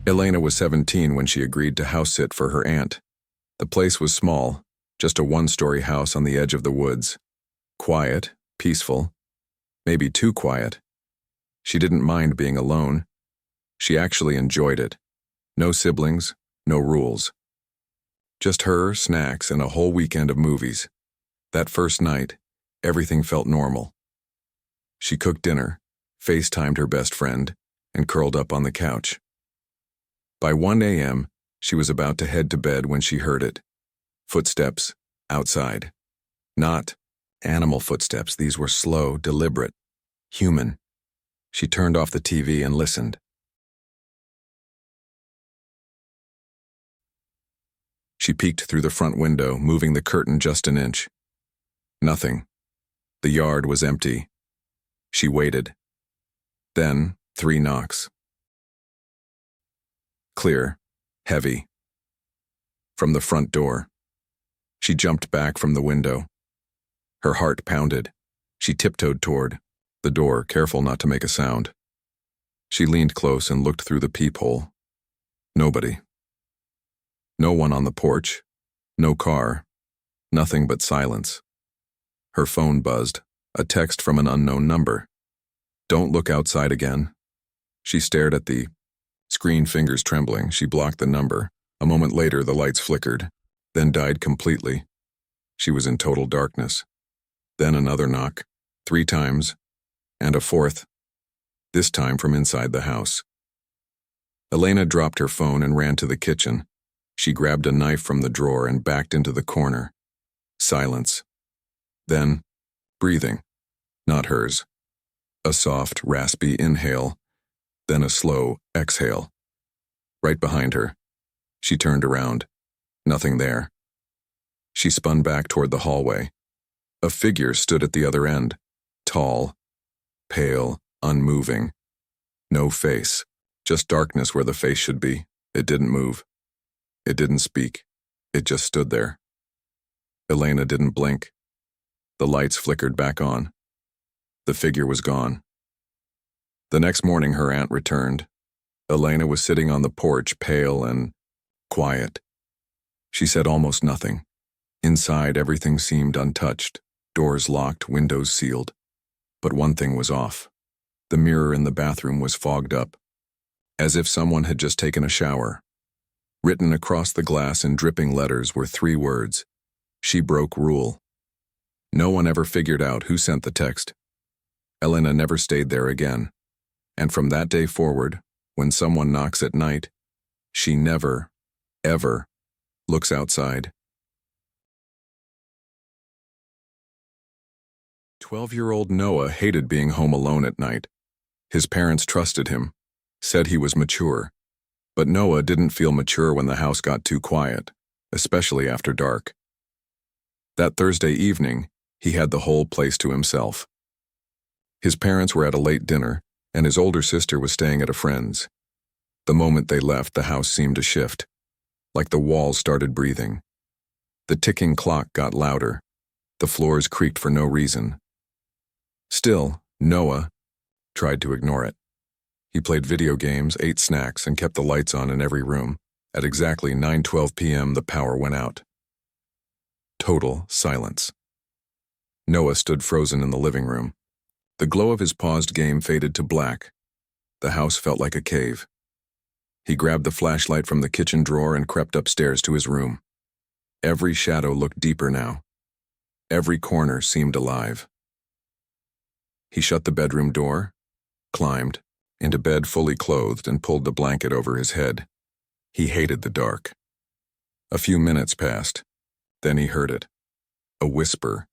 Elena was 17 when she agreed to house sit for her aunt. The place was small, just a one-story house on the edge of the woods. Quiet, peaceful, maybe too quiet. She didn't mind being alone. She actually enjoyed it. No siblings, no rules. Just her, snacks, and a whole weekend of movies. That first night, everything felt normal. She cooked dinner, FaceTimed her best friend, and curled up on the couch. By 1 a.m., she was about to head to bed when she heard it. Footsteps, outside. Not animal footsteps, these were slow, deliberate, human. She turned off the TV and listened. She peeked through the front window, moving the curtain just an inch. Nothing. The yard was empty. She waited. Then, 3 knocks. Clear, heavy. From the front door. She jumped back from the window. Her heart pounded. She tiptoed toward the door, careful not to make a sound. She leaned close and looked through the peephole. Nobody. No one on the porch. No car. Nothing but silence. Her phone buzzed, a text from an unknown number. "Don't look outside again." She stared at the screen, fingers trembling. She blocked the number. A moment later, the lights flickered, then died completely. She was in total darkness. Then another knock, 3 times, and a 4th, this time from inside the house. Elena dropped her phone and ran to the kitchen. She grabbed a knife from the drawer and backed into the corner. Silence. Then, breathing. Not hers. A soft, raspy inhale, then a slow exhale. Right behind her. She turned around. Nothing there. She spun back toward the hallway. A figure stood at the other end. Tall, pale, unmoving. No face. Just darkness where the face should be. It didn't move. It didn't speak. It just stood there. Elena didn't blink. The lights flickered back on. The figure was gone. The next morning her aunt returned. Elena was sitting on the porch, pale and quiet. She said almost nothing. Inside, everything seemed untouched. Doors locked, windows sealed. But one thing was off. The mirror in the bathroom was fogged up, as if someone had just taken a shower. Written across the glass in dripping letters were 3 words. She broke rule. No one ever figured out who sent the text. Elena never stayed there again. And from that day forward, when someone knocks at night, she never, ever looks outside. 12-year-old Noah hated being home alone at night. His parents trusted him, said he was mature. But Noah didn't feel mature when the house got too quiet, especially after dark. That Thursday evening, he had the whole place to himself. His parents were at a late dinner, and his older sister was staying at a friend's. The moment they left, the house seemed to shift, like the walls started breathing. The ticking clock got louder. The floors creaked for no reason. Still, Noah tried to ignore it. He played video games, ate snacks, and kept the lights on in every room. At exactly 9:12 p.m., the power went out. Total silence. Noah stood frozen in the living room. The glow of his paused game faded to black. The house felt like a cave. He grabbed the flashlight from the kitchen drawer and crept upstairs to his room. Every shadow looked deeper now. Every corner seemed alive. He shut the bedroom door, climbed into bed fully clothed, and pulled the blanket over his head. He hated the dark. A few minutes passed. Then he heard it. A whisper.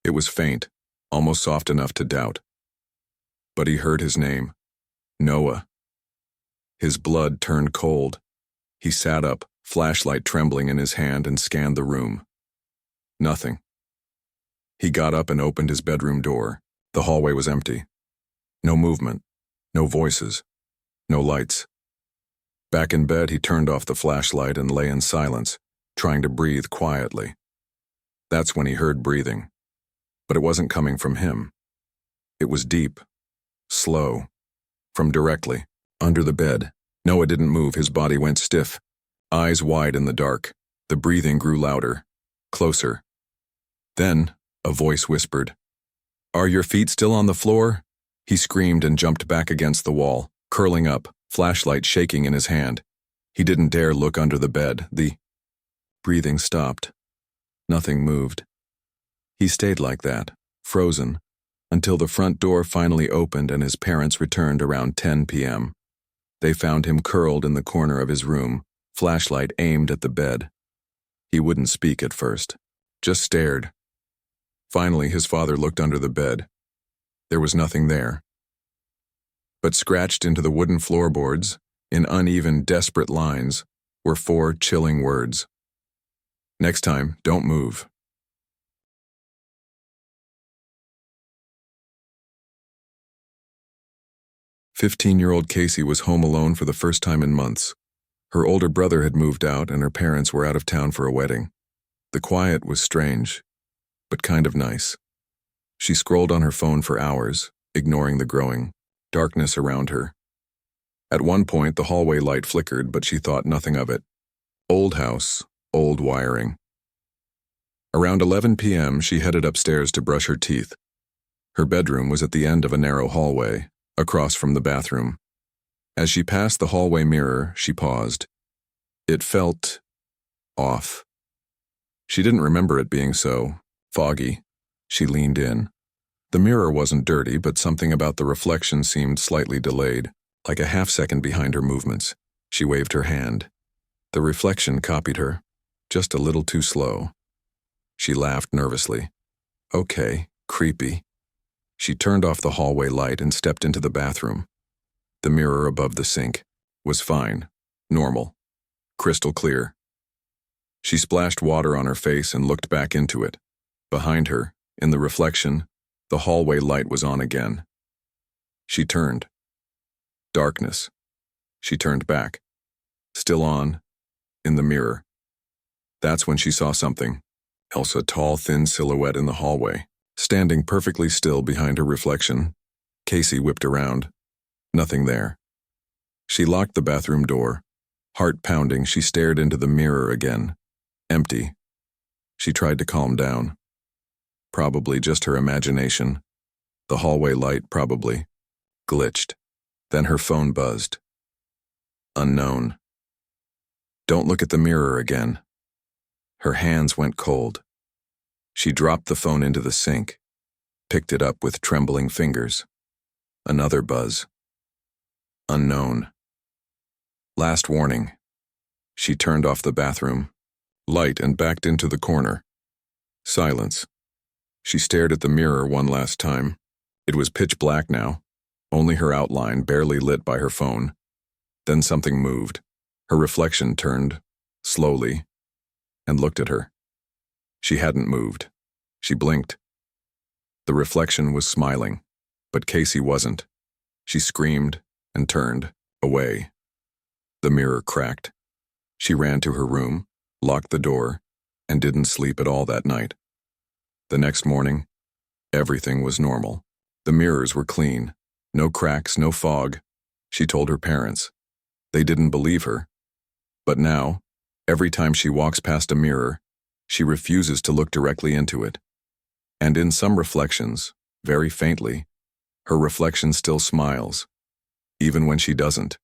It was faint, almost soft enough to doubt. But he heard his name. Noah. His blood turned cold. He sat up, flashlight trembling in his hand, and scanned the room. Nothing. He got up and opened his bedroom door. The hallway was empty. No movement. No voices. No lights. Back in bed, he turned off the flashlight and lay in silence, trying to breathe quietly. That's when he heard breathing. But it wasn't coming from him. It was deep, slow, from directly under the bed. Noah didn't move. His body went stiff, eyes wide in the dark. The breathing grew louder, closer. Then, a voice whispered, "Are your feet still on the floor?" He screamed and jumped back against the wall, curling up, flashlight shaking in his hand. He didn't dare look under the bed. The breathing stopped. Nothing moved. He stayed like that, frozen, until the front door finally opened and his parents returned around 10 p.m. They found him curled in the corner of his room, flashlight aimed at the bed. He wouldn't speak at first, just stared. Finally, his father looked under the bed. There was nothing there. But scratched into the wooden floorboards, in uneven, desperate lines, were 4 chilling words. "Next time, don't move." 15-year-old Casey was home alone for the first time in months. Her older brother had moved out and her parents were out of town for a wedding. The quiet was strange, but kind of nice. She scrolled on her phone for hours, ignoring the growing darkness around her. At one point, the hallway light flickered, but she thought nothing of it. Old house, old wiring. Around 11 p.m., she headed upstairs to brush her teeth. Her bedroom was at the end of a narrow hallway, across from the bathroom. As she passed the hallway mirror, she paused. It felt off. She didn't remember it being so foggy. She leaned in. The mirror wasn't dirty, but something about the reflection seemed slightly delayed, like a half-second behind her movements. She waved her hand. The reflection copied her, just a little too slow. She laughed nervously. Okay, creepy. She turned off the hallway light and stepped into the bathroom. The mirror above the sink was fine, normal, crystal clear. She splashed water on her face and looked back into it. Behind her, in the reflection, the hallway light was on again. She turned. Darkness. She turned back. Still on, in the mirror. That's when she saw something else, a tall, thin silhouette in the hallway, standing perfectly still behind her reflection. Casey whipped around. Nothing there. She locked the bathroom door. Heart pounding, she stared into the mirror again. Empty. She tried to calm down. Probably just her imagination. The hallway light probably glitched. Then her phone buzzed. Unknown. Don't look at the mirror again. Her hands went cold. She dropped the phone into the sink, picked it up with trembling fingers. Another buzz. Unknown. Last warning. She turned off the bathroom light and backed into the corner. Silence. She stared at the mirror one last time. It was pitch black now, only her outline barely lit by her phone. Then something moved. Her reflection turned, slowly, and looked at her. She hadn't moved. She blinked. The reflection was smiling, but Casey wasn't. She screamed and turned away. The mirror cracked. She ran to her room, locked the door, and didn't sleep at all that night. The next morning, everything was normal. The mirrors were clean. No cracks, no fog. She told her parents. They didn't believe her. But now, every time she walks past a mirror, she refuses to look directly into it. And in some reflections, very faintly, her reflection still smiles, even when she doesn't.